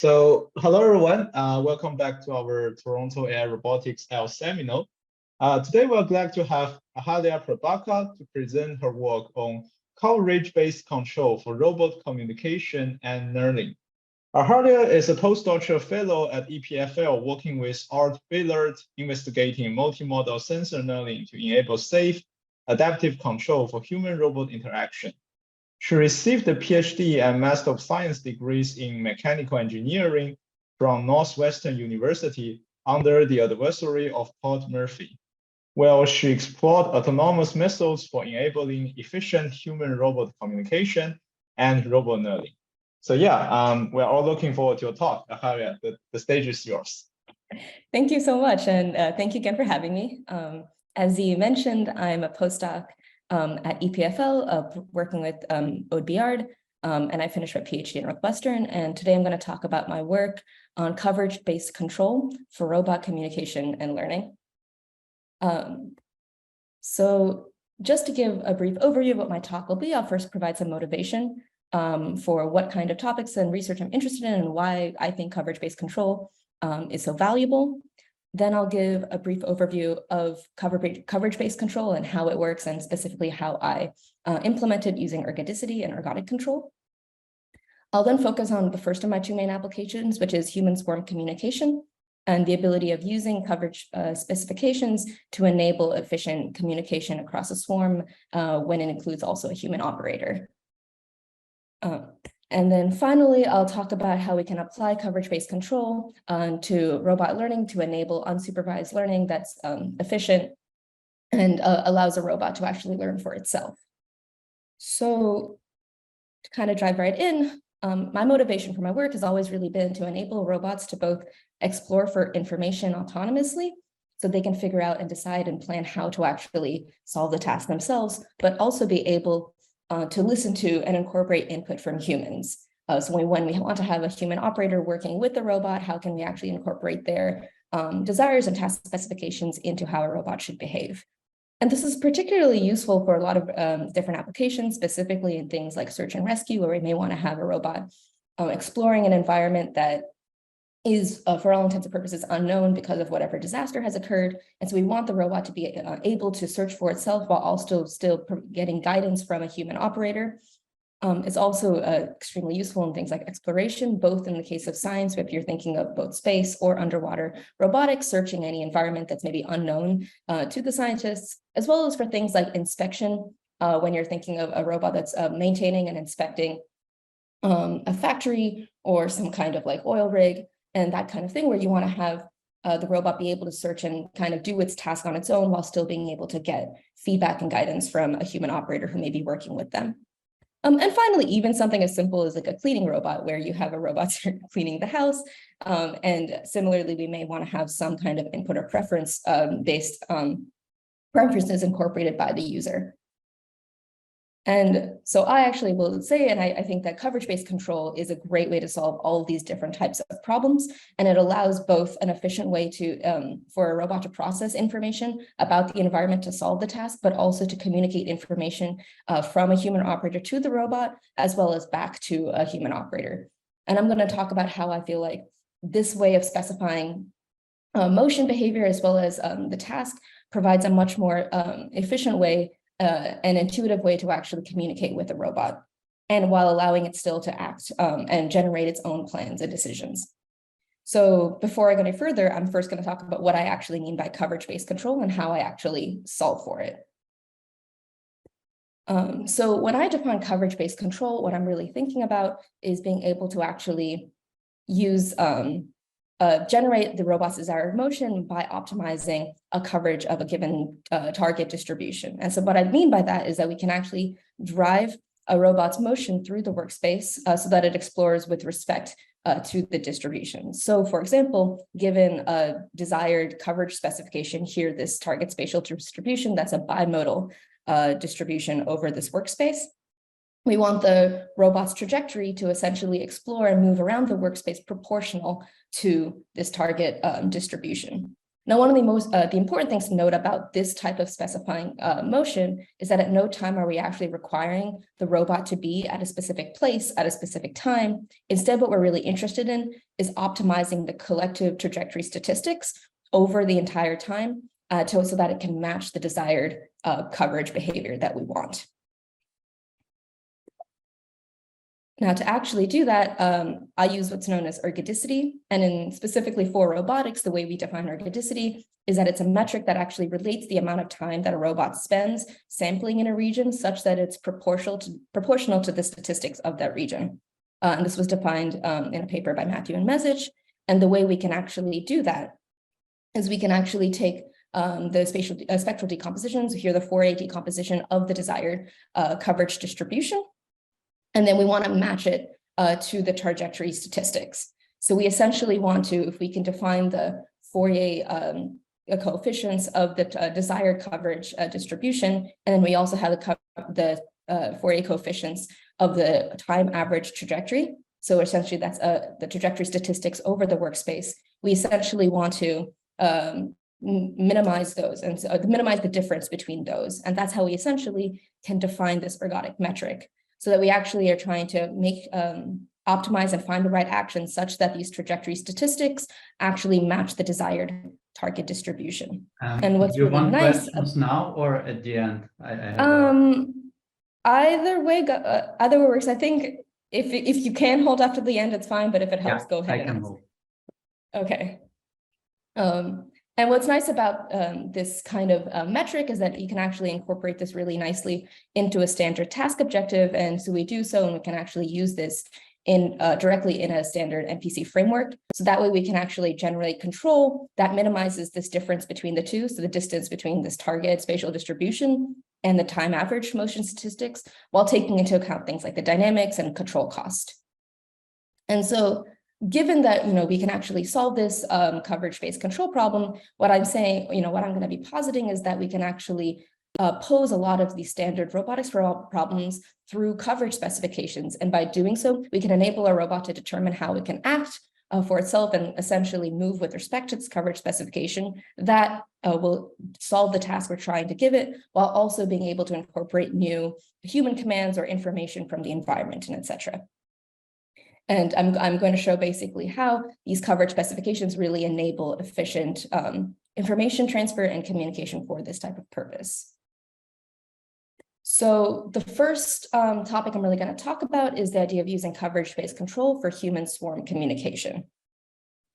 Hello everyone. Welcome back to our Toronto Air Robotics L Seminar. Today we're glad to have Ahalya Prabhakar to present her work on coverage-based control for robot communication and learning. Ahalya is a postdoctoral fellow at EPFL working with Art Billard, investigating multimodal sensor learning to enable safe, adaptive control for human-robot interaction. She received a PhD and Master of Science degrees in mechanical engineering from Northwestern University under the advisory of Paul Murphy, where she explored autonomous methods for enabling efficient human-robot communication and robot learning. We're all looking forward to your talk. Ahalya, the stage is yours. Thank you so much, and thank you again for having me. As you mentioned, I'm a postdoc at EPFL, working with Ode Billard, and I finished my PhD at Northwestern. And today I'm going to talk about my work on coverage-based control for robot communication and learning. So just to give a brief overview of what my talk will be, I'll first provide some motivation for what kind of topics and research I'm interested in and why I think coverage-based control is so valuable. Then I'll give a brief overview of coverage-based control and how it works, and specifically how I implemented using ergodicity and ergodic control. I'll then focus on the first of my two main applications, which is human swarm communication and the ability of using coverage specifications to enable efficient communication across a swarm when it includes also a human operator. And then finally, I'll talk about how we can apply coverage-based control to robot learning to enable unsupervised learning that's efficient and allows a robot to actually learn for itself. So to kind of dive right in, my motivation for my work has always really been to enable robots to both explore for information autonomously, so they can figure out and decide and plan how to actually solve the task themselves, but also be able to listen to and incorporate input from humans. So when we want to have a human operator working with the robot, how can we actually incorporate their desires and task specifications into how a robot should behave? And this is particularly useful for a lot of different applications, specifically in things like search and rescue, where we may want to have a robot exploring an environment that is, for all intents and purposes, unknown because of whatever disaster has occurred. And so we want the robot to be able to search for itself while also still getting guidance from a human operator. It's also extremely useful in things like exploration, both in the case of science, if you're thinking of both space or underwater robotics, searching any environment that's maybe unknown to the scientists, as well as for things like inspection, when you're thinking of a robot that's maintaining and inspecting a factory or some kind of like oil rig, and that kind of thing, where you want to have the robot be able to search and kind of do its task on its own while still being able to get feedback and guidance from a human operator who may be working with them. And finally, even something as simple as like a cleaning robot, where you have a robot cleaning the house. And similarly, we may want to have some kind of input or preference based preferences incorporated by the user. And so I actually will say, and I think that coverage-based control is a great way to solve all of these different types of problems. And it allows both an efficient way to for a robot to process information about the environment to solve the task, but also to communicate information from a human operator to the robot, as well as back to a human operator. And I'm going to talk about how I feel like this way of specifying motion behavior, as well as the task, provides a much more efficient way, an intuitive way to actually communicate with the robot, and while allowing it still to act and generate its own plans and decisions. So before I go any further, I'm first going to talk about what I actually mean by coverage-based control and how I actually solve for it. So when I define coverage-based control, what I'm really thinking about is being able to actually use generate the robot's desired motion by optimizing a coverage of a given target distribution. And so what I mean by that is that we can actually drive a robot's motion through the workspace so that it explores with respect to the distribution. So for example, given a desired coverage specification here, this target spatial distribution, that's a bimodal distribution over this workspace. We want the robot's trajectory to essentially explore and move around the workspace proportional to this target distribution. Now, one of the important things to note about this type of specifying motion is that at no time are we actually requiring the robot to be at a specific place at a specific time. Instead, what we're really interested in is optimizing the collective trajectory statistics over the entire time so that it can match the desired coverage behavior that we want. Now, to actually do that, I use what's known as ergodicity. And specifically for robotics, the way we define ergodicity is that it's a metric that actually relates the amount of time that a robot spends sampling in a region such that it's proportional to the statistics of that region. And this was defined in a paper by Matthew and Message. And the way we can actually do that is we can actually take the spectral decompositions, here the Fourier decomposition of the desired coverage distribution. And then we want to match it to the trajectory statistics. So we essentially want to, if we can define the Fourier coefficients of the desired coverage distribution, and then we also have the Fourier coefficients of the time average trajectory. So essentially that's the trajectory statistics over the workspace. We essentially want to minimize those and so minimize the difference between those. And that's how we essentially can define this ergodic metric, so that we actually are trying to make optimize and find the right action such that these trajectory statistics actually match the desired target distribution. And what's really nice now or at the end? Either way works. I think if you can hold after the end, it's fine. But if it helps, go ahead. I can hold. Okay. And what's nice about this kind of metric is that you can actually incorporate this really nicely into a standard task objective. And so we do so, and we can actually use this in directly in a standard MPC framework. So that way we can actually generate control that minimizes this difference between the two. So the distance between this target spatial distribution and the time average motion statistics, while taking into account things like the dynamics and control cost. And so given that, we can actually solve this coverage-based control problem, what I'm saying, what I'm going to be positing is that we can actually pose a lot of these standard robotics problems through coverage specifications. And by doing so, we can enable a robot to determine how it can act for itself and essentially move with respect to its coverage specification that will solve the task we're trying to give it, while also being able to incorporate new human commands or information from the environment and et cetera. And I'm going to show basically how these coverage specifications really enable efficient information transfer and communication for this type of purpose. So the first topic I'm really going to talk about is the idea of using coverage-based control for human swarm communication.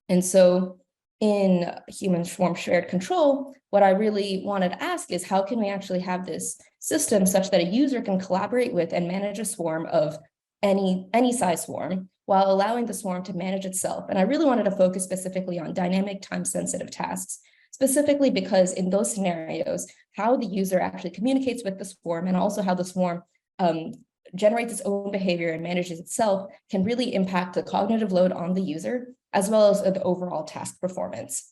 And so in human swarm shared control, what I really wanted to ask is how can we actually have this system such that a user can collaborate with and manage a swarm of any size swarm, while allowing the swarm to manage itself. And I really wanted to focus specifically on dynamic time-sensitive tasks, specifically because in those scenarios, how the user actually communicates with the swarm and also how the swarm generates its own behavior and manages itself can really impact the cognitive load on the user, as well as the overall task performance.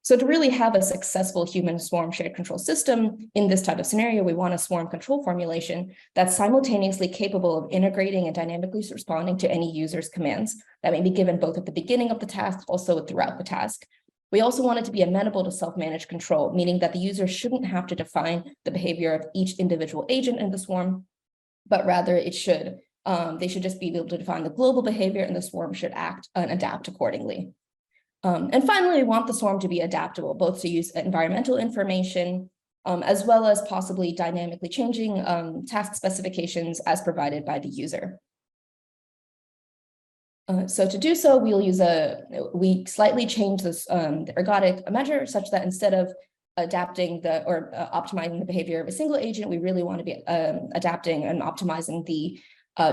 So to really have a successful human swarm shared control system in this type of scenario, we want a swarm control formulation that's simultaneously capable of integrating and dynamically responding to any user's commands that may be given both at the beginning of the task, also throughout the task. We also want it to be amenable to self-managed control, meaning that the user shouldn't have to define the behavior of each individual agent in the swarm, but rather they should just be able to define the global behavior, and the swarm should act and adapt accordingly. And finally, we want the swarm to be adaptable, both to use environmental information, as well as possibly dynamically changing task specifications as provided by the user. So to do so, we slightly change this the ergodic measure such that instead of adapting optimizing the behavior of a single agent, we really want to be adapting and optimizing the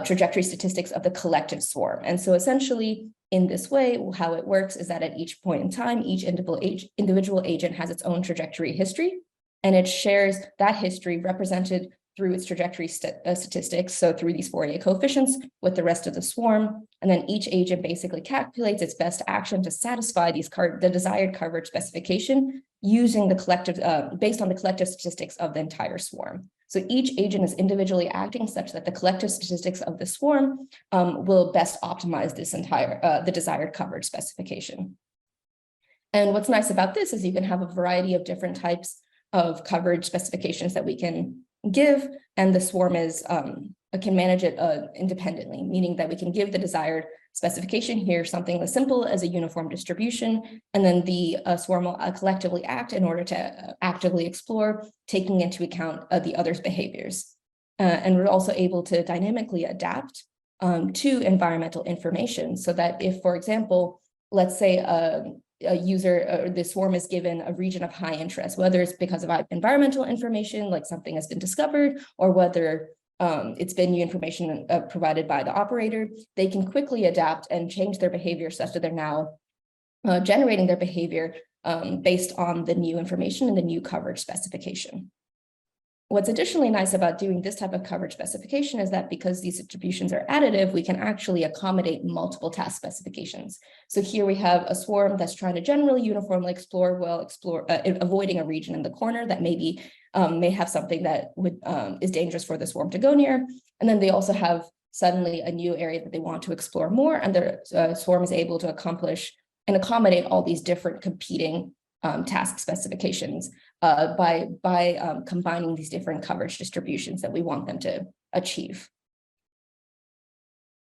trajectory statistics of the collective swarm. And so essentially, in this way, how it works is that at each point in time, each individual agent has its own trajectory history, and it shares that history represented through its trajectory statistics, so through these Fourier coefficients with the rest of the swarm. And then each agent basically calculates its best action to satisfy the desired coverage specification using the collective, based on the collective statistics of the entire swarm. So each agent is individually acting such that the collective statistics of the swarm will best optimize this the desired coverage specification. And what's nice about this is you can have a variety of different types of coverage specifications that we can give, and the swarm can manage it independently, meaning that we can give the desired specification here, something as simple as a uniform distribution, and then the swarm will collectively act in order to actively explore, taking into account the other's behaviors. And we're also able to dynamically adapt to environmental information, so that if, for example, let's say a user or the swarm is given a region of high interest, whether it's because of environmental information, like something has been discovered, or whether it's been new information provided by the operator, they can quickly adapt and change their behavior such that they're now generating their behavior based on the new information and the new coverage specification. What's additionally nice about doing this type of coverage specification is that because these distributions are additive, we can actually accommodate multiple task specifications. So here we have a swarm that's trying to generally uniformly explore, avoiding a region in the corner that maybe may have something that is dangerous for the swarm to go near. And then they also have suddenly a new area that they want to explore more, and the swarm is able to accomplish and accommodate all these different competing task specifications by combining these different coverage distributions that we want them to achieve.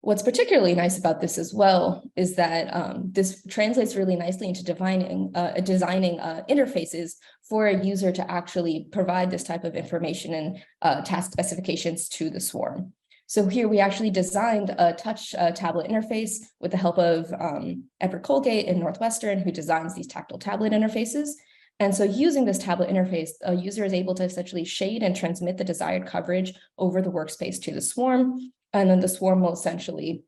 What's particularly nice about this as well is that this translates really nicely into designing interfaces for a user to actually provide this type of information and task specifications to the swarm. So here we actually designed a touch tablet interface with the help of Edward Colgate in Northwestern, who designs these tactile tablet interfaces. And so using this tablet interface, a user is able to essentially shade and transmit the desired coverage over the workspace to the swarm. And then the swarm will essentially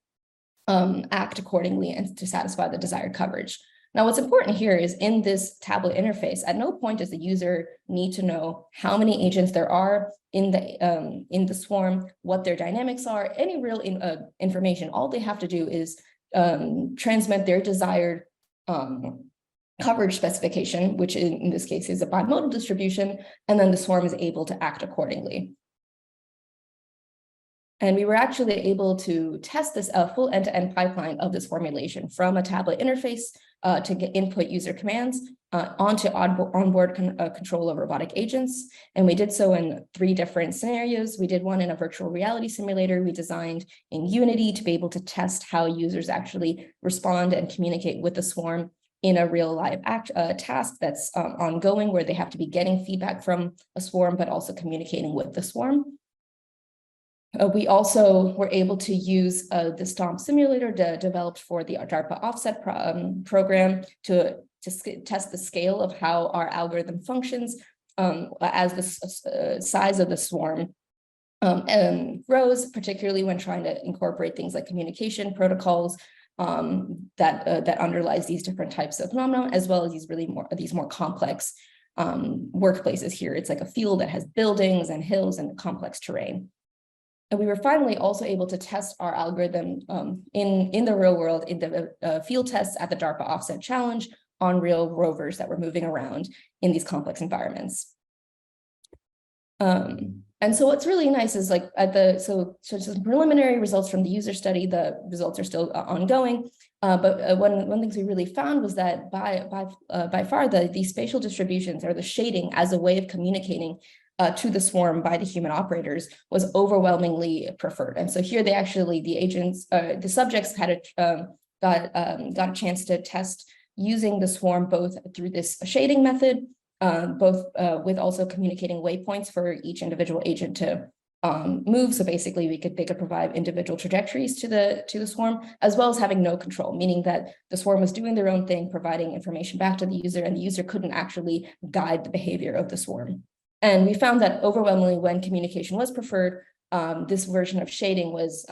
act accordingly and to satisfy the desired coverage. Now, what's important here is in this tablet interface, at no point does the user need to know how many agents there are in the swarm, what their dynamics are, any real information. All they have to do is transmit their desired coverage specification, which in this case is a bimodal distribution, and then the swarm is able to act accordingly. And we were actually able to test this full end-to-end pipeline of this formulation from a tablet interface to input user commands onto onboard control of robotic agents. And we did so in 3 different scenarios. We did one in a virtual reality simulator we designed in Unity to be able to test how users actually respond and communicate with the swarm in a real live task that's ongoing, where they have to be getting feedback from a swarm, but also communicating with the swarm. We also were able to use the STOMP simulator developed for the DARPA offset program to test the scale of how our algorithm functions as the size of the swarm grows, particularly when trying to incorporate things like communication protocols that underlies these different types of phenomena, as well as these more complex workplaces here. It's like a field that has buildings and hills and complex terrain. And we were finally also able to test our algorithm in the real world in the field tests at the DARPA Offset Challenge on real rovers that were moving around in these complex environments. And so what's really nice is like so some preliminary results from the user study. The results are still ongoing, but one of the things we really found was that by far these spatial distributions, or the shading as a way of communicating to the swarm by the human operators, was overwhelmingly preferred. And so here the subjects had got a chance to test using the swarm both through this shading method, with also communicating waypoints for each individual agent to move. So basically they could provide individual trajectories to the swarm, as well as having no control, meaning that the swarm was doing their own thing, providing information back to the user, and the user couldn't actually guide the behavior of the swarm. And we found that overwhelmingly when communication was preferred, this version of shading was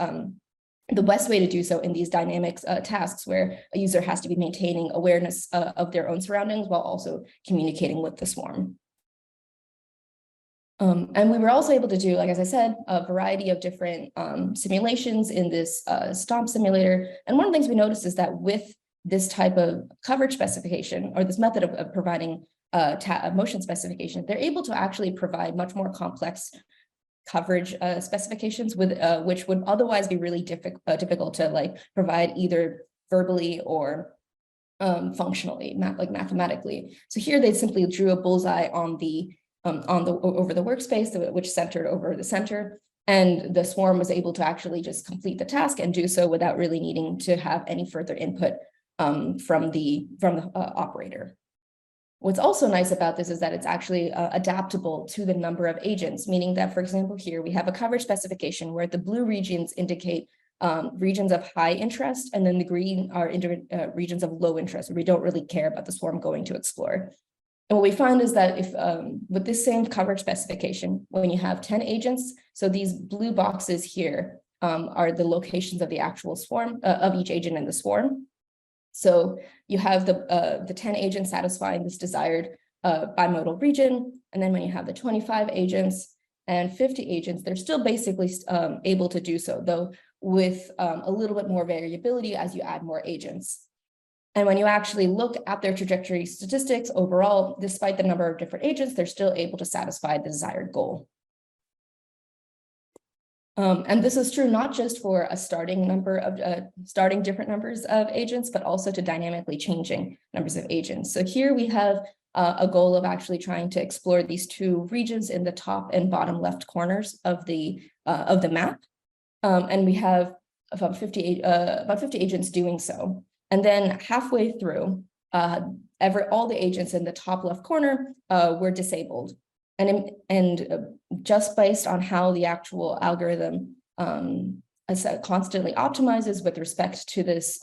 the best way to do so in these dynamic tasks where a user has to be maintaining awareness of their own surroundings while also communicating with the swarm. And we were also able to do, like, as I said, a variety of different simulations in this STOMP simulator. And one of the things we noticed is that with this type of coverage specification, or this method of providing motion specification, they're able to actually provide much more complex coverage specifications with which would otherwise be really difficult to like provide either verbally or functionally, mathematically. So here they simply drew a bullseye on the over the workspace, which centered over the center, and the swarm was able to actually just complete the task and do so without really needing to have any further input from the operator. What's also nice about this is that it's actually adaptable to the number of agents, meaning that, for example, here we have a coverage specification where the blue regions indicate regions of high interest, and then the green are regions of low interest, where we don't really care about the swarm going to explore. And what we find is that if with this same coverage specification, when you have 10 agents, so these blue boxes here are the locations of the actual swarm of each agent in the swarm. So you have the 10 agents satisfying this desired bimodal region. And then when you have the 25 agents and 50 agents, they're still basically able to do so, though with a little bit more variability as you add more agents. And when you actually look at their trajectory statistics overall, despite the number of different agents, they're still able to satisfy the desired goal. And this is true not just for a starting number of starting different numbers of agents, but also to dynamically changing numbers of agents. So here we have a goal of actually trying to explore these two regions in the top and bottom left corners of the map, and we have about 50 agents doing so. And then halfway through, all the agents in the top left corner were disabled. And just based on how the actual algorithm constantly optimizes with respect to this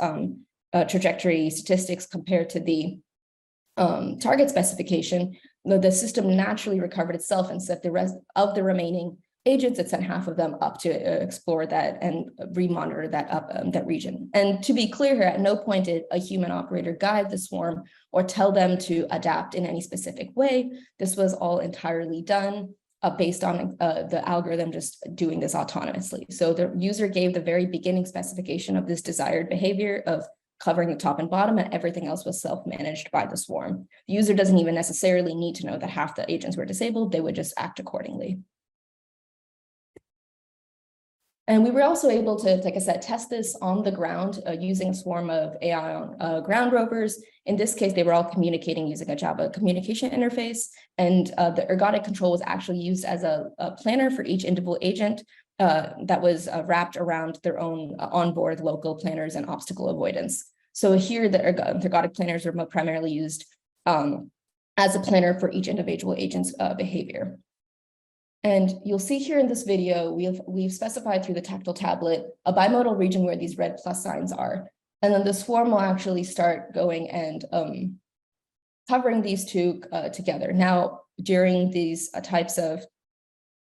trajectory statistics compared to the target specification, the system naturally recovered itself and set the rest of the remaining agents, it sent half of them up to explore that and remonitor that region. And to be clear here, at no point did a human operator guide the swarm or tell them to adapt in any specific way. This was all entirely done based on the algorithm just doing this autonomously. So the user gave the very beginning specification of this desired behavior of covering the top and bottom, and everything else was self-managed by the swarm. The user doesn't even necessarily need to know that half the agents were disabled. They would just act accordingly. And we were also able to, like I said, test this on the ground using a swarm of AI ground rovers. In this case, they were all communicating using a Java communication interface. And the ergodic control was actually used as a planner for each individual agent that was wrapped around their own onboard local planners and obstacle avoidance. So here, the ergodic planners are primarily used as a planner for each individual agent's behavior. And you'll see here in this video, we've specified through the tactile tablet a bimodal region where these red plus signs are. And then the swarm will actually start going and covering these two together. Now, during these types of,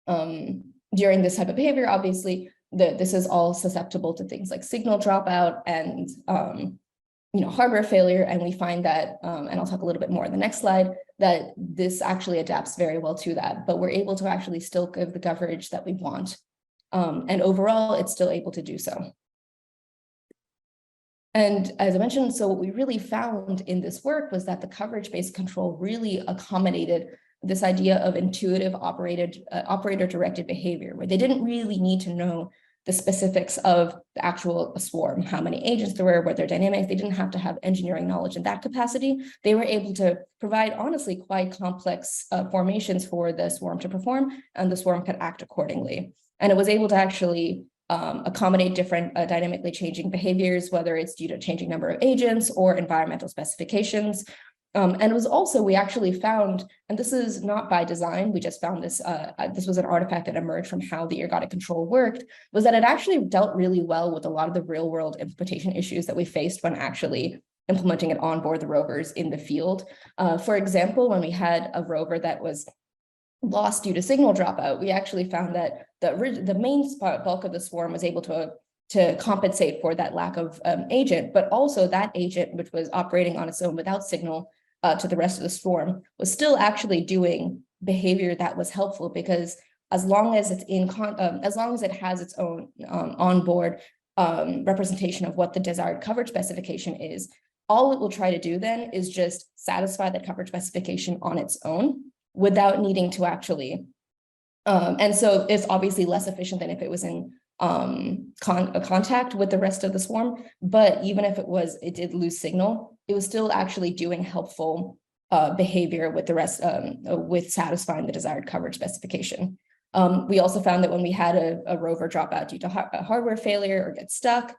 during this type of behavior, obviously, this is all susceptible to things like signal dropout and hardware failure. And we find that, and I'll talk a little bit more in the next slide, that this actually adapts very well to that, but we're able to actually still give the coverage that we want. And overall, it's still able to do so. And as I mentioned, so what we really found in this work was that the coverage-based control really accommodated this idea of intuitive operator-directed behavior, where they didn't really need to know the specifics of the actual swarm, how many agents there were, what their dynamics. They didn't have to have engineering knowledge in that capacity. They were able to provide, honestly, quite complex formations for the swarm to perform, and the swarm could act accordingly. And it was able to actually accommodate different dynamically changing behaviors, whether it's due to changing number of agents or environmental specifications. And it was also, we actually found, and this is not by design, we just found this, this was an artifact that emerged from how the ergodic control worked, was that it actually dealt really well with a lot of the real world implementation issues that we faced when actually implementing it on board the rovers in the field. For example, when we had a rover that was lost due to signal dropout, we actually found that the main bulk of the swarm was able to compensate for that lack of agent, but also that agent, which was operating on its own without signal, to the rest of the swarm, was still actually doing behavior that was helpful, because as long as it's as long as it has its own onboard representation of what the desired coverage specification is, all it will try to do then is just satisfy that coverage specification on its own without needing to actually. And so it's obviously less efficient than if it was in contact with the rest of the swarm, but even if it did lose signal, it was still actually doing helpful behavior with the rest, with satisfying the desired coverage specification. We also found that when we had a rover drop out due to a hardware failure or get stuck,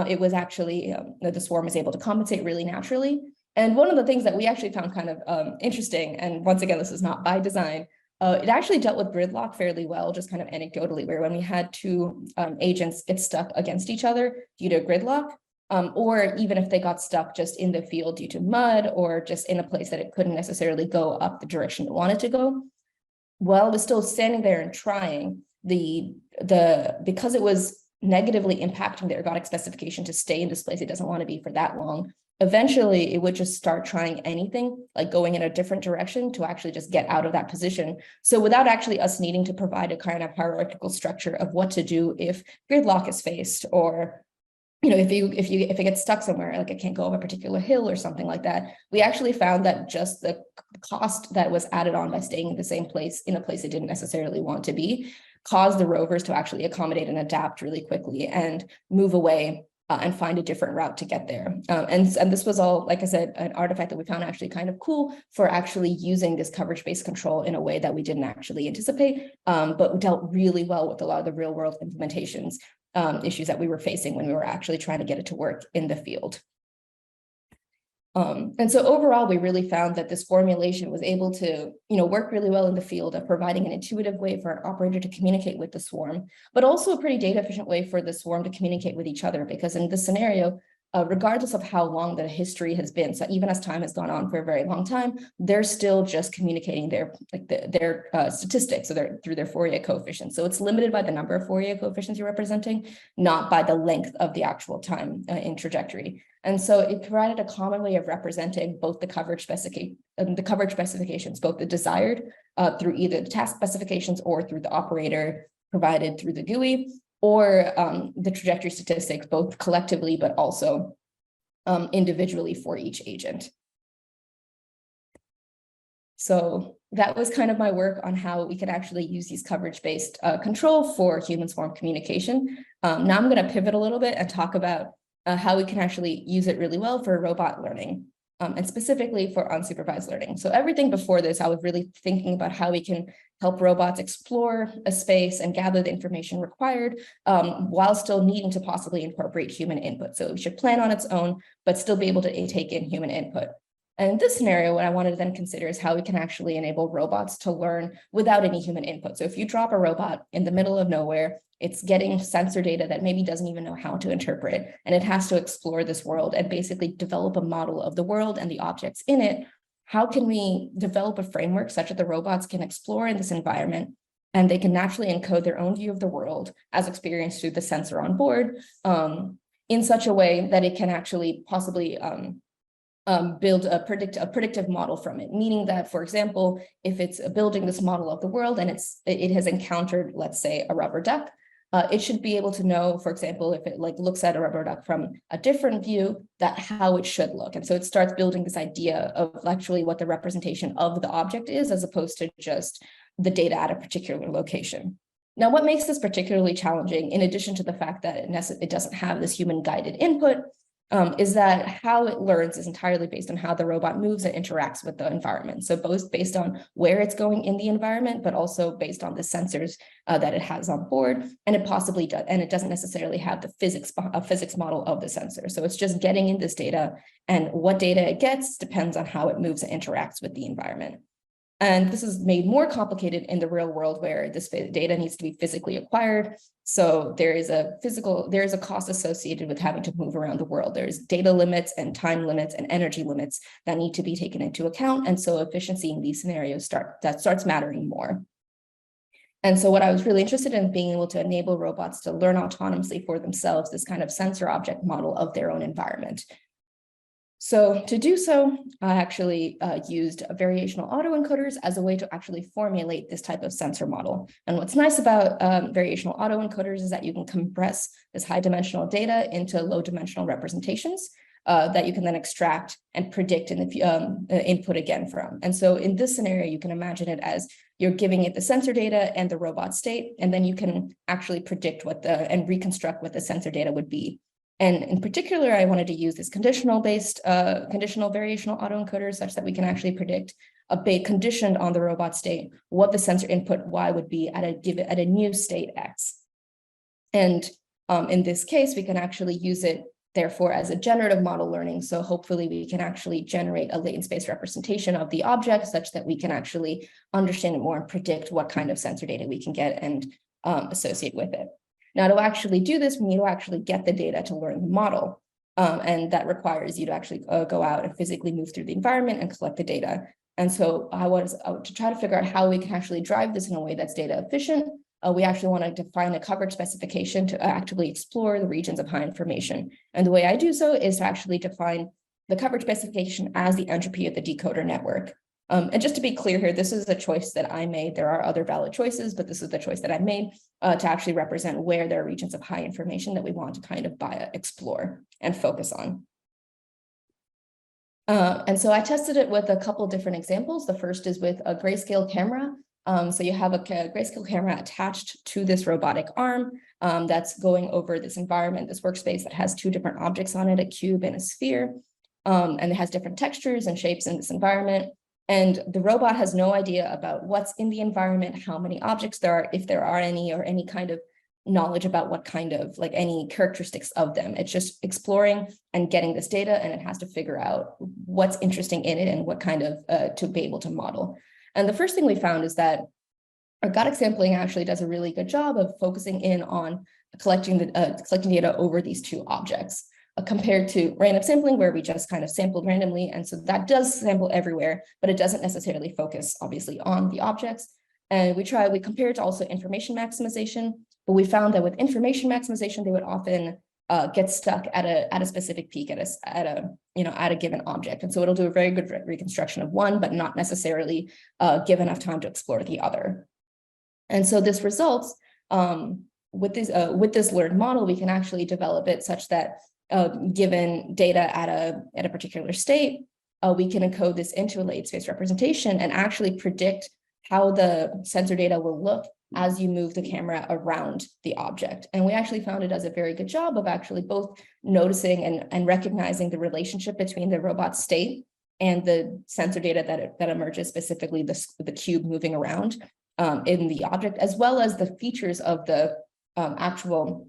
it was actually, the swarm was able to compensate really naturally. And one of the things that we actually found kind of interesting, and once again, this is not by design, it actually dealt with gridlock fairly well, just kind of anecdotally, where when we had two agents get stuck against each other due to gridlock, or even if they got stuck just in the field due to mud or just in a place that it couldn't necessarily go up the direction it wanted to go, while it was still standing there and trying, because it was negatively impacting the ergodic specification to stay in this place it doesn't want to be for that long, eventually it would just start trying anything, like going in a different direction to actually just get out of that position. So without actually us needing to provide a kind of hierarchical structure of what to do if gridlock is faced, or if it gets stuck somewhere, like it can't go up a particular hill or something like that, we actually found that just the cost that was added on by staying in the same place, in a place it didn't necessarily want to be, caused the rovers to actually accommodate and adapt really quickly and move away and find a different route to get there. And this was all, like I said, an artifact that we found actually kind of cool for actually using this coverage-based control in a way that we didn't actually anticipate, but dealt really well with a lot of the real-world implementations issues that we were facing when we were actually trying to get it to work in the field. And so overall, we really found that this formulation was able to, work really well in the field of providing an intuitive way for an operator to communicate with the swarm, but also a pretty data efficient way for the swarm to communicate with each other. Because in this scenario, regardless of how long the history has been, so even as time has gone on for a very long time, they're still just communicating their statistics, so through their Fourier coefficients. So it's limited by the number of Fourier coefficients you're representing, not by the length of the actual time in trajectory. And so it provided a common way of representing both the coverage specifications, both the desired through either the task specifications or through the operator provided through the GUI, or the trajectory statistics, both collectively, but also individually for each agent. So that was kind of my work on how we could actually use these coverage-based control for human swarm communication. Now I'm going to pivot a little bit and talk about how we can actually use it really well for robot learning, and specifically for unsupervised learning. So everything before this, I was really thinking about how we can help robots explore a space and gather the information required while still needing to possibly incorporate human input. So we should plan on its own, but still be able to take in human input. And in this scenario, what I wanted to then consider is how we can actually enable robots to learn without any human input. So if you drop a robot in the middle of nowhere, it's getting sensor data that maybe doesn't even know how to interpret, and it has to explore this world and basically develop a model of the world and the objects in it. How can we develop a framework such that the robots can explore in this environment and they can naturally encode their own view of the world as experienced through the sensor on board in such a way that it can actually possibly build a predictive model from it, meaning that, for example, if it's building this model of the world and it has encountered, let's say, a rubber duck, it should be able to know, for example, if it looks at a rubber duck from a different view, that how it should look. And so it starts building this idea of actually what the representation of the object is, as opposed to just the data at a particular location. Now, what makes this particularly challenging, in addition to the fact that it doesn't have this human guided input, is that how it learns is entirely based on how the robot moves and interacts with the environment. So both based on where it's going in the environment, but also based on the sensors that it has on board, and it possibly does, and it doesn't necessarily have the physics model of the sensor. So it's just getting in this data, and what data it gets depends on how it moves and interacts with the environment. And this is made more complicated in the real world, where this data needs to be physically acquired. So there is a cost associated with having to move around the world. There's data limits and time limits and energy limits that need to be taken into account. And so efficiency in these scenarios starts mattering more. And so what I was really interested in being able to enable robots to learn autonomously for themselves, this kind of sensor object model of their own environment. So to do so, I actually used variational autoencoders as a way to actually formulate this type of sensor model. And what's nice about variational autoencoders is that you can compress this high dimensional data into low dimensional representations. that you can then extract and predict in the input again from. And so in this scenario, you can imagine it as you're giving it the sensor data and the robot state, and then you can actually predict and reconstruct what the sensor data would be. And in particular, I wanted to use this conditional variational autoencoder such that we can actually predict conditioned on the robot state what the sensor input Y would be at a new state X. And in this case, we can actually use it therefore as a generative model learning. So hopefully we can actually generate a latent space representation of the object such that we can actually understand it more and predict what kind of sensor data we can get and associate with it. Now, to actually do this, we need to actually get the data to learn the model. And that requires you to actually go out and physically move through the environment and collect the data. And so I was to try to figure out how we can actually drive this in a way that's data efficient. We actually want to define a coverage specification to actively explore the regions of high information. And the way I do so is to actually define the coverage specification as the entropy of the decoder network. And just to be clear here, this is a choice that I made. There are other valid choices, but this is the choice that I made to actually represent where there are regions of high information that we want to kind of explore and focus on. And so I tested it with a couple different examples. The first is with a Grayscale camera. So you have a Grayscale camera attached to this robotic arm that's going over this environment, this workspace that has two different objects on it, a cube and a sphere. And it has different textures and shapes in this environment. And the robot has no idea about what's in the environment, how many objects there are, if there are any, or any kind of knowledge about what kind of, like any characteristics of them. It's just exploring and getting this data, and it has to figure out what's interesting in it and what kind of to be able to model. And the first thing we found is that ergodic sampling actually does a really good job of focusing in on collecting data over these two objects. Compared to random sampling, where we just kind of sampled randomly. And so that does sample everywhere, but it doesn't necessarily focus, obviously, on the objects. And we compared to also information maximization, but we found that with information maximization, they would often get stuck at a specific peak at a given object. And so it'll do a very good reconstruction of one, but not necessarily give enough time to explore the other. And so this results with this learned model, we can actually develop it such that given data at a particular state, we can encode this into a latent space representation and actually predict how the sensor data will look as you move the camera around the object. And we actually found it does a very good job of actually both noticing and recognizing the relationship between the robot state and the sensor data that emerges, specifically the cube moving around in the object, as well as the features of the actual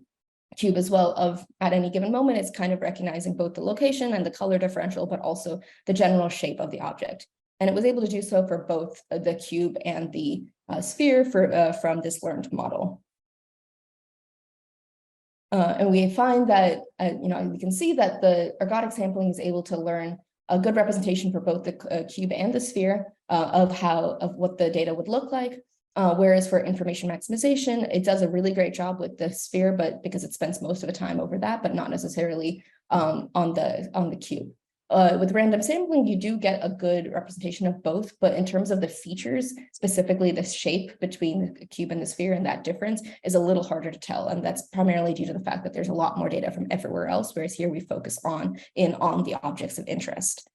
cube as well of at any given moment. It's kind of recognizing both the location and the color differential, but also the general shape of the object. And it was able to do so for both the cube and the sphere from this learned model. And we find that, we can see that the ergodic sampling is able to learn a good representation for both the cube and the sphere of what the data would look like. Whereas for information maximization, it does a really great job with the sphere, but because it spends most of the time over that, but not necessarily on the cube. With random sampling, you do get a good representation of both, but in terms of the features, specifically the shape between the cube and the sphere, and that difference is a little harder to tell. And that's primarily due to the fact that there's a lot more data from everywhere else, whereas here we focus on the objects of interest.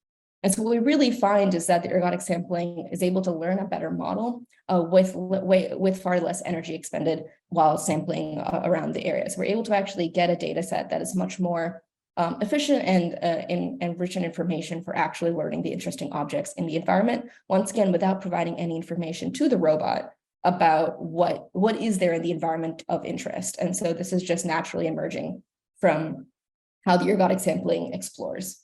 And so what we really find is that the ergodic sampling is able to learn a better model with far less energy expended while sampling around the area. So we're able to actually get a data set that is much more efficient and rich in information for actually learning the interesting objects in the environment, once again, without providing any information to the robot about what is there in the environment of interest. And so this is just naturally emerging from how the ergodic sampling explores.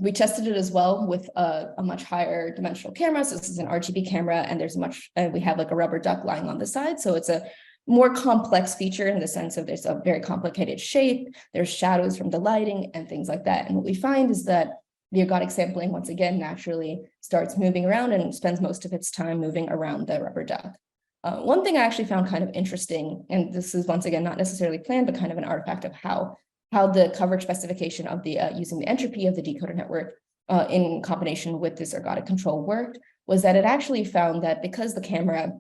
We tested it as well with a much higher dimensional camera. So this is an RGB camera, and we have like a rubber duck lying on the side. So it's a more complex feature in the sense of there's a very complicated shape, there's shadows from the lighting and things like that. And what we find is that the ergodic sampling, once again, naturally starts moving around and spends most of its time moving around the rubber duck. One thing I actually found kind of interesting, and this is once again not necessarily planned, but kind of an artifact of how the coverage specification of the using the entropy of the decoder network in combination with this ergodic control worked, was that it actually found that because the camera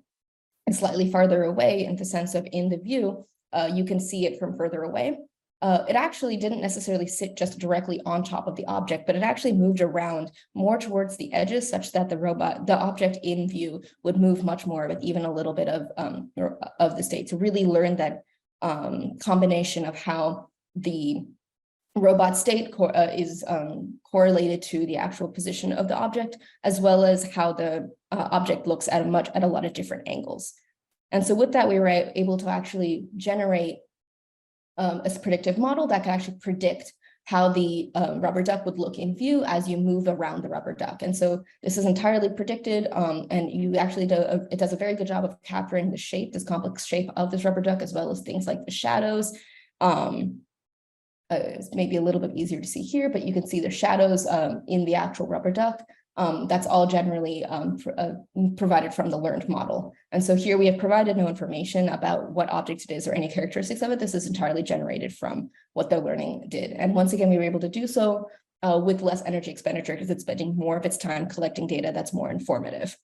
is slightly farther away in the sense of in the view, you can see it from further away. it actually didn't necessarily sit just directly on top of the object, but it actually moved around more towards the edges such that the object in view would move much more with even a little bit of the state to really learn that combination of how the robot state is correlated to the actual position of the object, as well as how the object looks at a lot of different angles. And so with that, we were able to actually generate a predictive model that could actually predict how the rubber duck would look in view as you move around the rubber duck. And so this is entirely predicted, and you actually it does a very good job of capturing the shape, this complex shape of this rubber duck, as well as things like the shadows. It's maybe a little bit easier to see here, but you can see the shadows in the actual rubber duck. That's all generally provided from the learned model. And so here we have provided no information about what object it is or any characteristics of it. This is entirely generated from what the learning did. And once again, we were able to do so with less energy expenditure because it's spending more of its time collecting data that's more informative.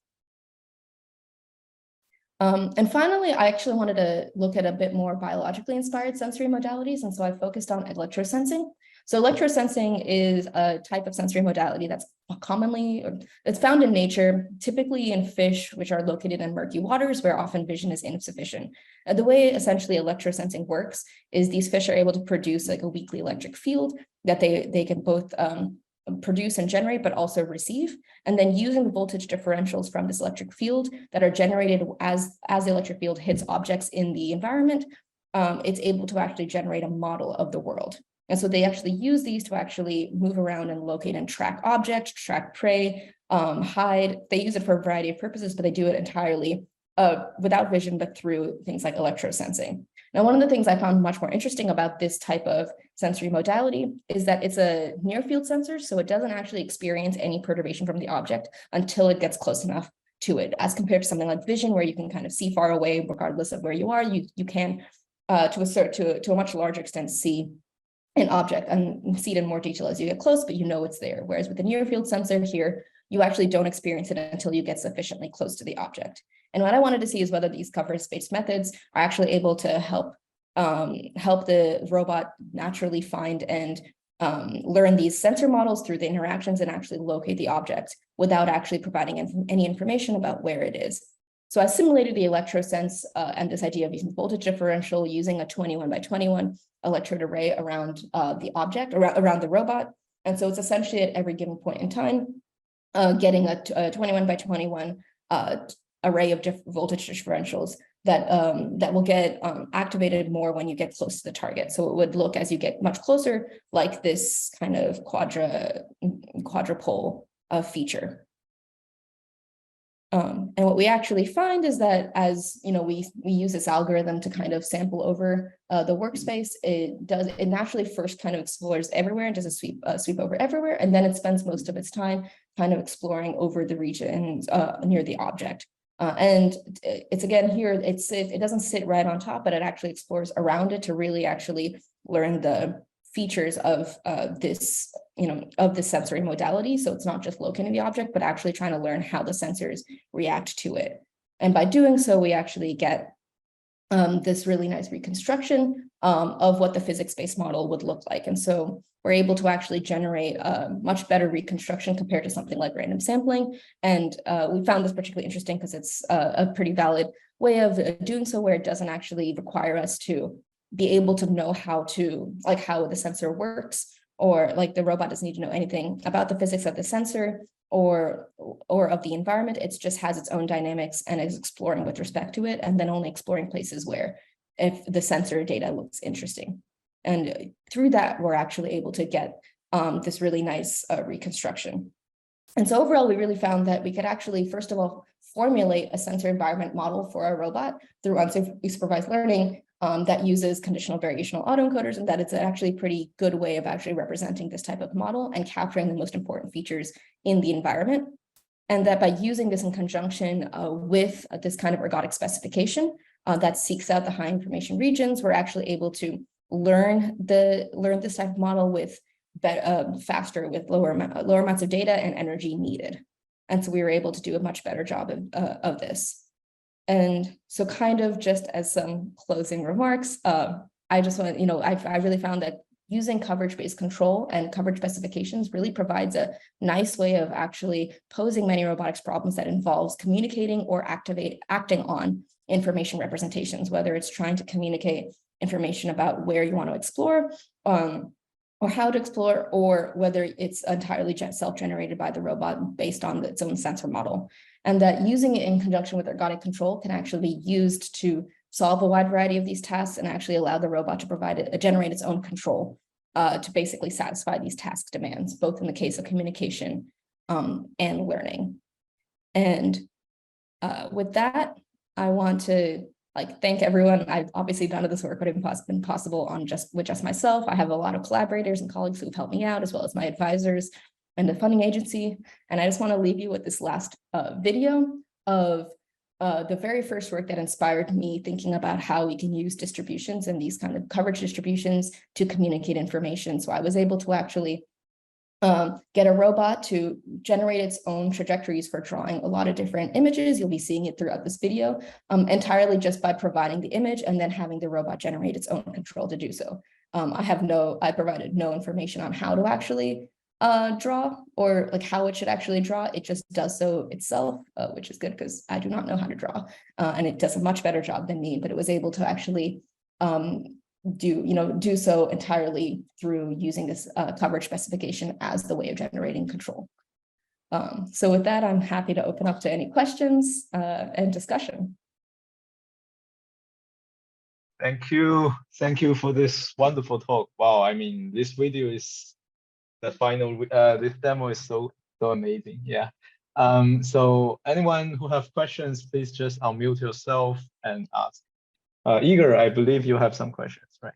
And finally, I actually wanted to look at a bit more biologically inspired sensory modalities. And so I focused on electrosensing. So electrosensing is a type of sensory modality that's it's found in nature, typically in fish, which are located in murky waters where often vision is insufficient. The way essentially electrosensing works is these fish are able to produce like a weakly electric field that they can both produce and generate, but also receive. And then using the voltage differentials from this electric field that are generated as the electric field hits objects in the environment, it's able to actually generate a model of the world. And so they actually use these to actually move around and locate and track objects, track prey, hide. They use it for a variety of purposes, but they do it entirely without vision, but through things like electrosensing. Now, one of the things I found much more interesting about this type of sensory modality is that it's a near field sensor, so it doesn't actually experience any perturbation from the object until it gets close enough to it, as compared to something like vision, where you can kind of see far away, regardless of where you are. You can, to a much larger extent, see an object and see it in more detail as you get close, but you know it's there. Whereas with the near field sensor here, you actually don't experience it until you get sufficiently close to the object. And what I wanted to see is whether these coverage-based methods are actually able to help the robot naturally find and learn these sensor models through the interactions and actually locate the object without actually providing any information about where it is. So I simulated the electrosense and this idea of using voltage differential using a 21 by 21 electrode array around the object, around the robot. And so it's essentially at every given point in time, getting a 21 by 21 array of voltage differentials that will get activated more when you get close to the target. So it would look, as you get much closer, like this kind of quadrupole feature. And what we actually find is that as we use this algorithm to kind of sample over the workspace, it naturally first kind of explores everywhere and does a sweep over everywhere, and then it spends most of its time kind of exploring over the region near the object. And it's again here, it doesn't sit right on top, but it actually explores around it to really actually learn the features of this sensory modality. So it's not just locating the object, but actually trying to learn how the sensors react to it. And by doing so, we actually get this really nice reconstruction of what the physics-based model would look like. And so we're able to actually generate a much better reconstruction compared to something like random sampling. And we found this particularly interesting because it's a pretty valid way of doing so, where it doesn't actually require us to be able to know how the sensor works, or like the robot doesn't need to know anything about the physics of the sensor or of the environment. It just has its own dynamics and is exploring with respect to it, and then only exploring places where if the sensor data looks interesting. And through that, we're actually able to get this really nice reconstruction. And so overall, we really found that we could actually, first of all, formulate a sensor environment model for our robot through unsupervised learning that uses conditional variational autoencoders, and that it's actually a pretty good way of actually representing this type of model and capturing the most important features in the environment. And that by using this in conjunction with this kind of ergodic specification that seeks out the high information regions, we're actually able to learn this type of model with faster, with lower amounts of data and energy needed. And so we were able to do a much better job of this. And so kind of just as some closing remarks, I just want, I really found that using coverage-based control and coverage specifications really provides a nice way of actually posing many robotics problems that involves communicating or acting on information representations, whether it's trying to communicate information about where you want to explore, or how to explore, or whether it's entirely self-generated by the robot based on its own sensor model. And that using it in conjunction with ergodic control can actually be used to solve a wide variety of these tasks and actually allow the robot to generate its own control to basically satisfy these task demands, both in the case of communication and learning. And with that, I want to thank everyone. I've obviously none of this work would have been possible with just myself. I have a lot of collaborators and colleagues who've helped me out, as well as my advisors and the funding agency. And I just want to leave you with this last video of the very first work that inspired me thinking about how we can use distributions and these kind of coverage distributions to communicate information. So I was able to actually get a robot to generate its own trajectories for drawing a lot of different images. You'll be seeing it throughout this video, entirely just by providing the image and then having the robot generate its own control to do so. I provided no information on how to actually draw or how it should actually draw. It just does so itself, which is good because I do not know how to draw, and it does a much better job than me, but it was able to actually do so entirely through using this coverage specification as the way of generating control. So with that, I'm happy to open up to any questions and discussion. Thank you for this wonderful talk. Wow, I mean, this video is the final. This demo is so amazing. Yeah. So anyone who have questions, please just unmute yourself and ask. Igor, I believe you have some questions, right?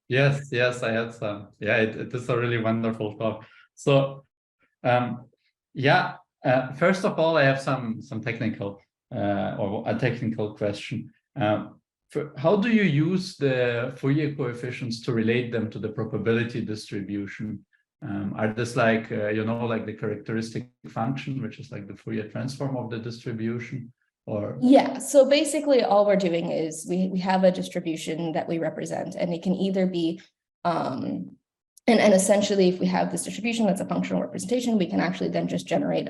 Yes, I had some. Yeah, it is a really wonderful talk. So, first of all, I have some technical or a technical question. How do you use the Fourier coefficients to relate them to the probability distribution? Are this like the characteristic function, which is like the Fourier transform of the distribution? Or yeah, so basically all we're doing is we have a distribution that we represent, and it can either be and essentially if we have this distribution that's a functional representation, we can actually then just generate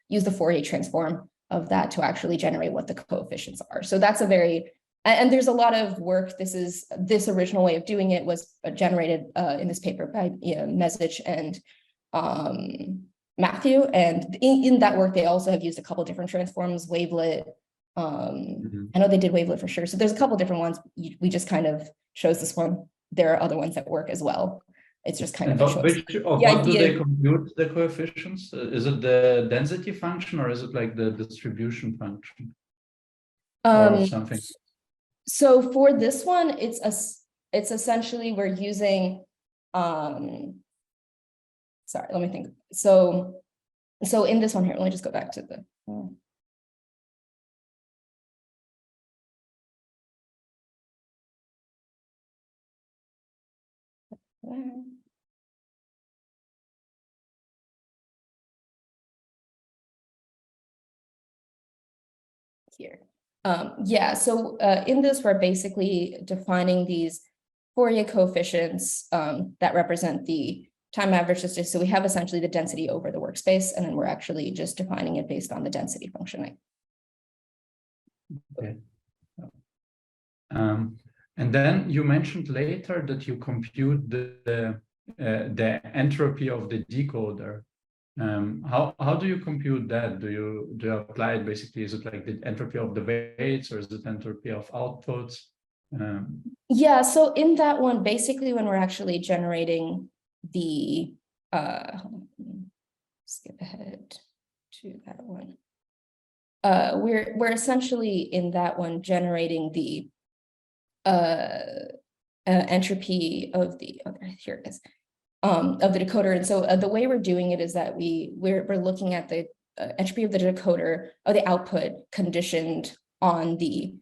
use the Fourier transform of that to actually generate what the coefficients are. So that's and there's a lot of work. This original way of doing it was generated in this paper by Mesic and Matthew, and in that work they also have used a couple different transforms, wavelet. I know they did wavelet for sure. So there's a couple different ones. We just kind of chose this one. There are other ones that work as well. It's just kind of what do they compute the coefficients? Is it the density function or is it like the distribution function or something? So for this one, it's essentially we're using sorry, let me think. So in this one here, let me just go back to the here. So in this, we're basically defining these Fourier coefficients that represent the time average distance. So we have essentially the density over the workspace, and then we're actually just defining it based on the density functioning. Okay. And then you mentioned later that you compute the entropy of the decoder. How do you compute that? Do you apply it basically? Is it like the entropy of the weights, or is it entropy of outputs? Yeah, so in that one, basically when we're actually generating the skip ahead to that one. We're essentially in that one generating the entropy of the here it is of the decoder. And so the way we're doing it is that we're looking at the entropy of the decoder of the output conditioned on the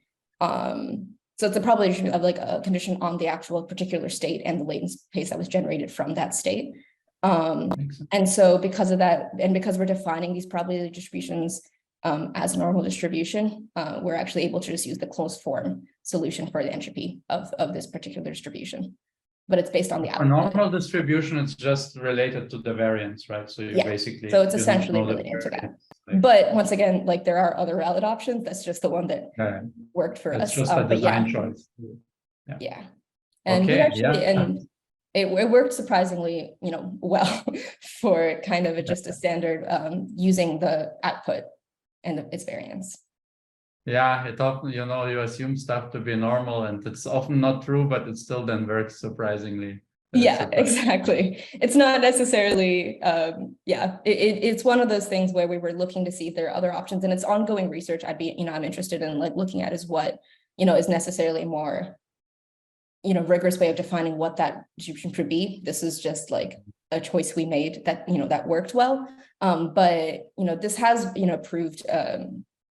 so it's a probability of like a condition on the actual particular state and the latent space that was generated from that state. And so because of that, and because we're defining these probability distributions as a normal distribution, we're actually able to just use the closed form solution for the entropy of this particular distribution. But it's based on the A output. normal distribution, it's just related to the variance, right? So you basically, so it's essentially related to that. But once again, like there are other valid options. That's just the one that worked for us. It's just a design choice. Yeah. And we actually, and it worked surprisingly, well for kind of just a standard using the output and its variance. Yeah, it often, you assume stuff to be normal and it's often not true, but it still then works surprisingly. Yeah, exactly. It's not necessarily, it's one of those things where we were looking to see if there are other options, and it's ongoing research. I'm interested in like looking at is what, is necessarily more, rigorous way of defining what that distribution should be. This is just like a choice we made that, that worked well. But, this has, proved,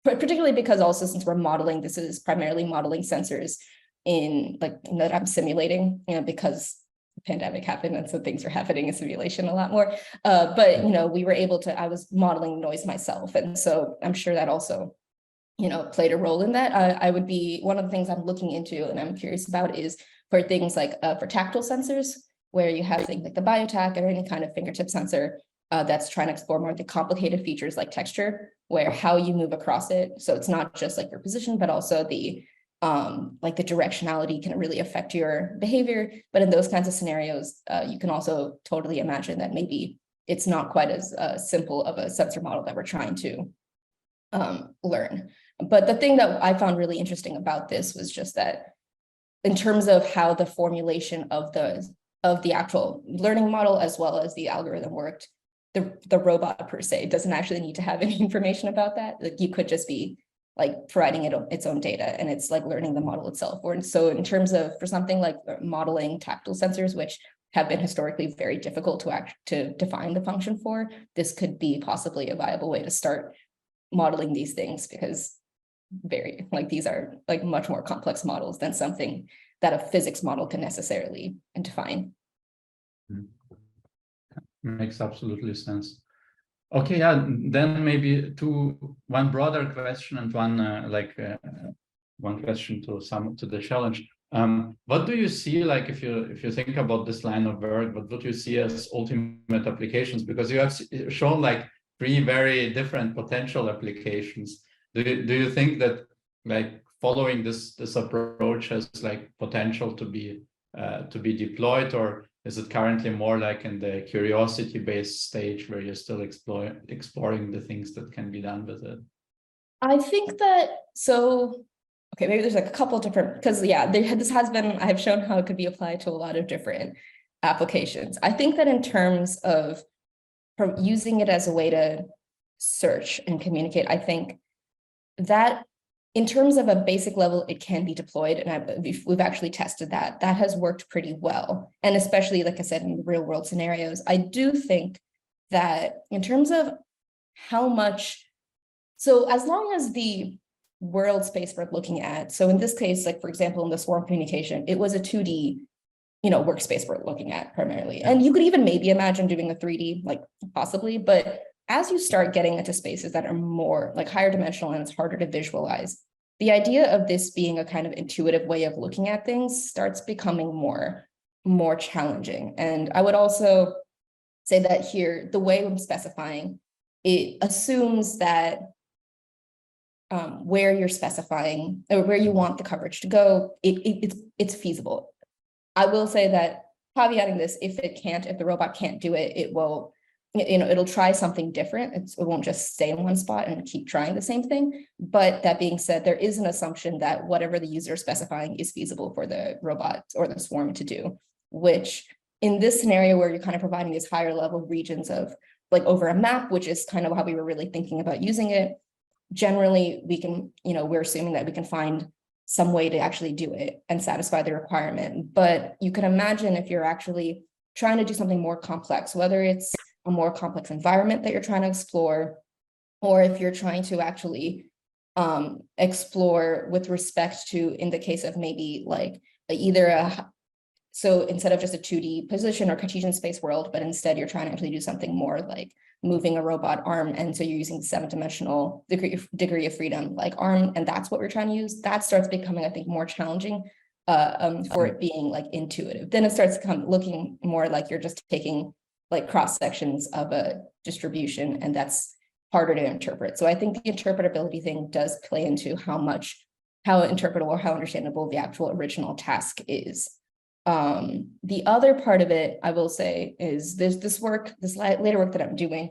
particularly because also since we're modeling, this is primarily modeling sensors in like that I'm simulating, because the pandemic happened and so things are happening in simulation a lot more. But we were able to, I was modeling noise myself. And so I'm sure that also, played a role in that. I would be, one of the things I'm looking into and I'm curious about is for things like for tactile sensors, where you have things like the BioTac or any kind of fingertip sensor that's trying to explore more of the complicated features like texture, where how you move across it. So it's not just like your position, but also the like the directionality can really affect your behavior. But in those kinds of scenarios, you can also totally imagine that maybe it's not quite as simple of a sensor model that we're trying to learn. But the thing that I found really interesting about this was just that in terms of how the formulation of the actual learning model as well as the algorithm worked, the robot per se doesn't actually need to have any information about that. Like you could just be like providing it its own data and it's like learning the model itself. Or so in terms of for something like modeling tactile sensors, which have been historically very difficult to define the function for, this could be possibly a viable way to start modeling these things, because these are like much more complex models than something that a physics model can necessarily define. Makes absolutely sense. Okay, yeah, then maybe one broader question and one question to the challenge. What do you see, like if you think about this line of work, what do you see as ultimate applications? Because you have shown like 3 very different potential applications. Do you think that like following this approach has like potential to be deployed, or is it currently more like in the curiosity-based stage where you're still exploring the things that can be done with it? I think that, okay, maybe there's like a couple different, because this has been, I've shown how it could be applied to a lot of different applications. I think that in terms of using it as a way to search and communicate, I think that in terms of a basic level, it can be deployed. And we've actually tested that. That has worked pretty well. And especially, like I said, in real world scenarios, I do think that in terms of how much, so as long as the world space we're looking at, so in this case, like for example, in the swarm communication, it was a 2D, workspace we're looking at primarily. And you could even maybe imagine doing a 3D, like possibly, but as you start getting into spaces that are more like higher dimensional and it's harder to visualize, the idea of this being a kind of intuitive way of looking at things starts becoming more challenging. And I would also say that here, the way I'm specifying, it assumes that where you're specifying or where you want the coverage to go, it's feasible. I will say that caveating this, if the robot can't do it, it will, it'll try something different. It won't just stay in one spot and keep trying the same thing. But that being said, there is an assumption that whatever the user is specifying is feasible for the robot or the swarm to do, which in this scenario where you're kind of providing these higher level regions of like over a map, which is kind of how we were really thinking about using it, generally we can, we're assuming that we can find some way to actually do it and satisfy the requirement. But you can imagine if you're actually trying to do something more complex, whether it's a more complex environment that you're trying to explore, or if you're trying to actually explore with respect to, in the case of maybe like so instead of just a 2D position or Cartesian space world, but instead you're trying to actually do something more like moving a robot arm, and so you're using 7-dimensional degree of freedom like arm, and that's what we're trying to use. That starts becoming, I think, more challenging for it being like intuitive. Then it starts looking more like you're just taking like cross sections of a distribution, and that's harder to interpret. So I think the interpretability thing does play into how interpretable or how understandable the actual original task is. The other part of it, I will say, is this later work that I'm doing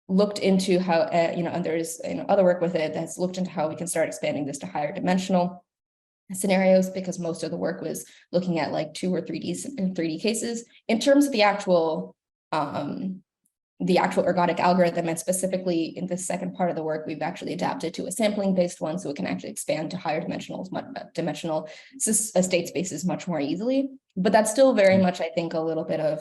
looked into how, and there's other work with it that's looked into how we can start expanding this to higher dimensional scenarios, because most of the work was looking at like 2 or 3D cases. In terms of the actual ergodic algorithm, and specifically in the second part of the work, we've actually adapted to a sampling based one, so it can actually expand to higher dimensional state spaces much more easily. But that's still very much, I think, a little bit of,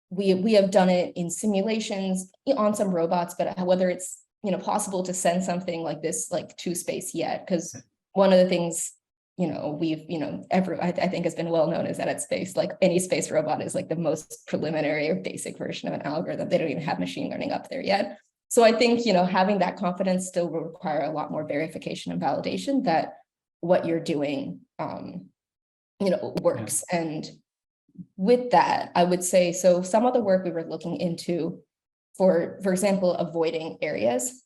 we have done it in simulations on some robots, but whether it's possible to send something like this like to space yet, because one of the things I think has been well known is that at space, like any space robot is like the most preliminary or basic version of an algorithm. They don't even have machine learning up there yet. So I think, having that confidence still will require a lot more verification and validation that what you're doing, works. And with that, I would say, so some of the work we were looking into, for example, avoiding areas.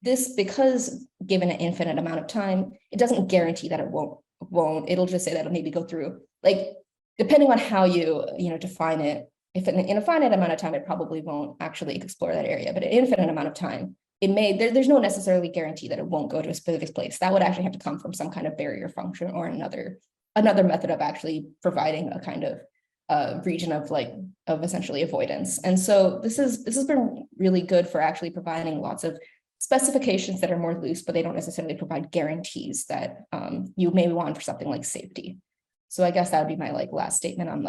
This, because given an infinite amount of time, it doesn't guarantee that it won't. It'll just say that it'll maybe go through, like, depending on how you define it. If in a finite amount of time, it probably won't actually explore that area, but an infinite amount of time, it may. There's no necessarily guarantee that it won't go to a specific place. That would actually have to come from some kind of barrier function or another method of actually providing a kind of region of essentially avoidance. And so this has been really good for actually providing lots of specifications that are more loose, but they don't necessarily provide guarantees that you may want for something like safety. So I guess that would be my last statement on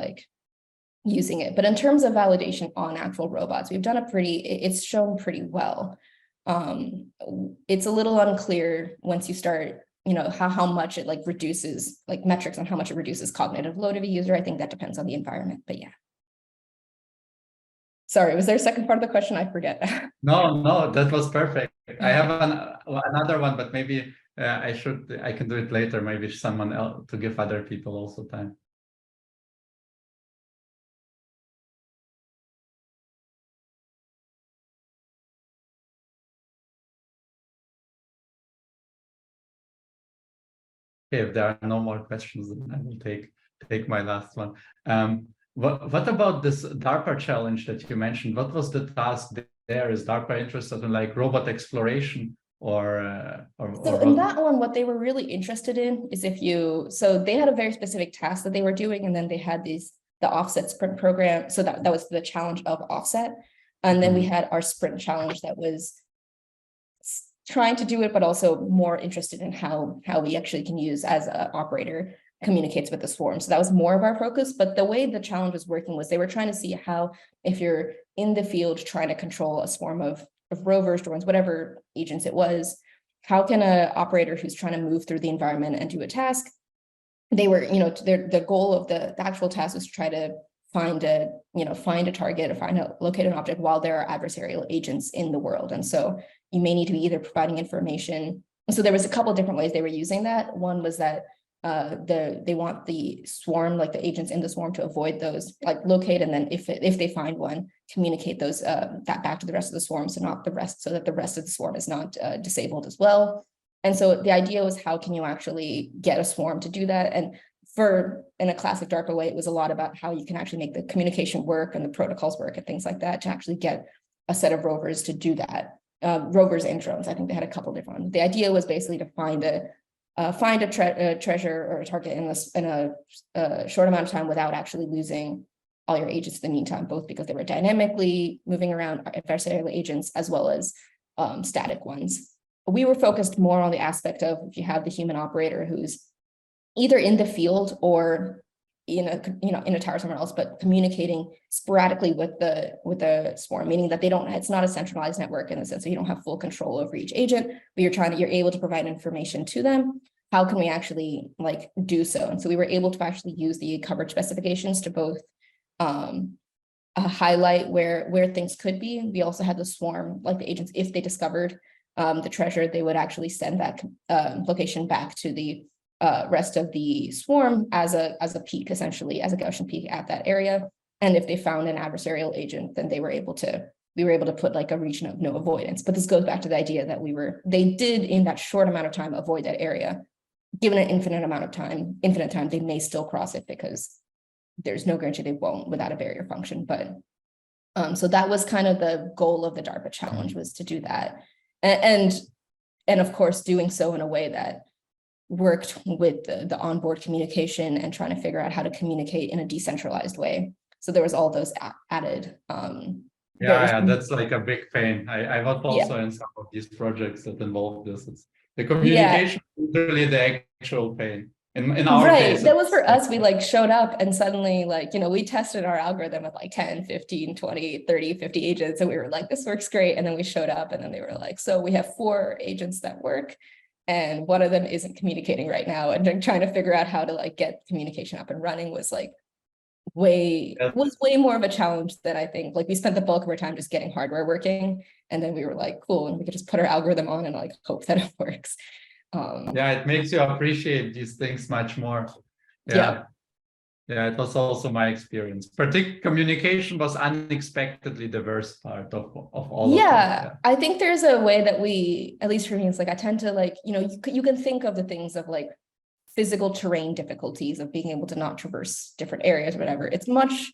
using it. But in terms of validation on actual robots, we've done it's shown pretty well. It's a little unclear once you start, how much it reduces, metrics on how much it reduces cognitive load of a user. I think that depends on the environment, but yeah. Sorry, was there a second part of the question? I forget. No, that was perfect. I have another one, but maybe I can do it later. Maybe someone else, to give other people also time. Okay, if there are no more questions, then I will take my last one. What about this DARPA challenge that you mentioned? What was the task there? Is DARPA interested in robot exploration or so in that one, what they were really interested in is so they had a very specific task that they were doing, and then they had the offset sprint program. So that was the challenge of offset. And then we had our sprint challenge that was trying to do it, but also more interested in how we actually can use as an operator communicates with the swarm. So that was more of our focus. But the way the challenge was working was they were trying to see how, if you're in the field trying to control a swarm of rovers, drones, whatever agents it was, how can an operator who's trying to move through the environment and do a task, they were, the goal of the actual task was to try to find a target or locate an object while there are adversarial agents in the world. And so you may need to be either providing information. So there was a couple of different ways they were using that. One was that they want the swarm, the agents in the swarm, to avoid those, locate, and then if they find one, communicate those that back to the rest of the swarm, so that the rest of the swarm is not disabled as well. And so the idea was, how can you actually get a swarm to do that? And in a classic DARPA way, it was a lot about how you can actually make the communication work and the protocols work and things like that to actually get a set of rovers to do that. Rovers and drones. I think they had a couple different ones. The idea was basically to find a treasure or a target in a short amount of time without actually losing all your agents in the meantime, both because they were dynamically moving around adversarial agents as well as static ones. We were focused more on the aspect of, if you have the human operator who's either in the field or in a tower somewhere else, but communicating sporadically with the swarm, meaning that it's not a centralized network in the sense that you don't have full control over each agent, but you're able to provide information to them. How can we actually do so? And so we were able to actually use the coverage specifications to both highlight where things could be. We also had the swarm, like the agents, if they discovered the treasure, they would actually send that location back to the rest of the swarm as a peak, essentially, as a Gaussian peak at that area. And if they found an adversarial agent, then we were able to put like a region of no avoidance. But this goes back to the idea that they did in that short amount of time avoid that area. Given an infinite time, they may still cross it because there's no guarantee they won't without a barrier function. But so that was kind of the goal of the DARPA challenge, was to do that. And of course, doing so in a way that worked with the onboard communication and trying to figure out how to communicate in a decentralized way. So there was all those added. Yeah, that's like a big pain. I was also in some of these projects that involve this. It's the communication is really the actual pain. In our case, that was for us. We like showed up and suddenly like, we tested our algorithm with like 10, 15, 20, 30, 50 agents. And we were like, this works great. And then we showed up and then they were like, so we have 4 agents that work and one of them isn't communicating right now. And then trying to figure out how to like get communication up and running was like way more of a challenge than I think. Like we spent the bulk of our time just getting hardware working. And then we were like, cool. And we could just put our algorithm on and like hope that it works. Yeah, it makes you appreciate these things much more. Yeah, it was also my experience. Communication was unexpectedly the worst part of all of it. I think there's a way that we, at least for me, it's like I tend to like, you can think of the things of like physical terrain difficulties of being able to not traverse different areas or whatever. It's much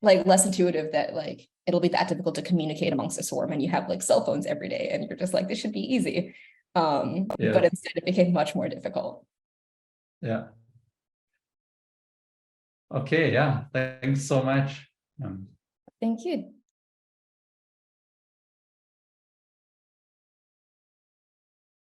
like less intuitive that like it'll be that difficult to communicate amongst a swarm and you have like cell phones every day and you're just like, this should be easy. But instead it became much more difficult. Yeah. Okay, yeah, thanks so much. Thank you.